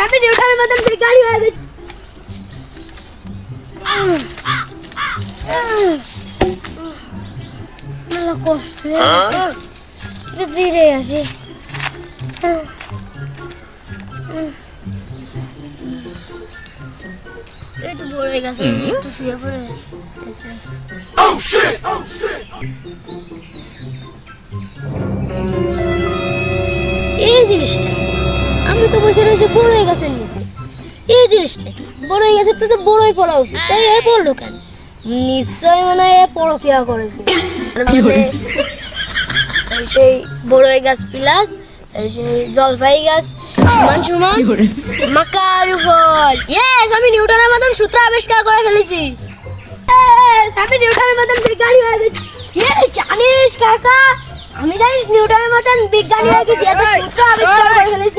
আমি নিউটনের মতন বিজ্ঞানী হয়ে গেছি। মেলা কষ্ট হয়ে গেছে, একটু জিরে আসি। একটু বড় হয়ে গেছে, একটু শুয়ে পড়ে এই জিনিসটা আমি তো বসে রয়েছি বড় হয়ে গেছে নিচে। এই জিনিসটা কি বড় হয়ে গেছে, তো বড়ই পড়া উচিত, তাই এ পড়লো কেন? নিশ্চয় মানে এ পরকিয়া করেছে। এই সেই বড়ই গাছ প্লাস এই সেই জলপাই গাছ সমান সমান মাকার ফল। ইয়েস, আমি নিউটনের মতন সূত্র আবিষ্কার করে ফেলেছি। আমি নিউটনের মতন বিজ্ঞানী হয়ে গেছি। জানিস কাকা, আমি জানিস নিউটনের মতন বিজ্ঞানী হয়ে গেছি, এত সূত্র আবিষ্কার করে ফেলেছি।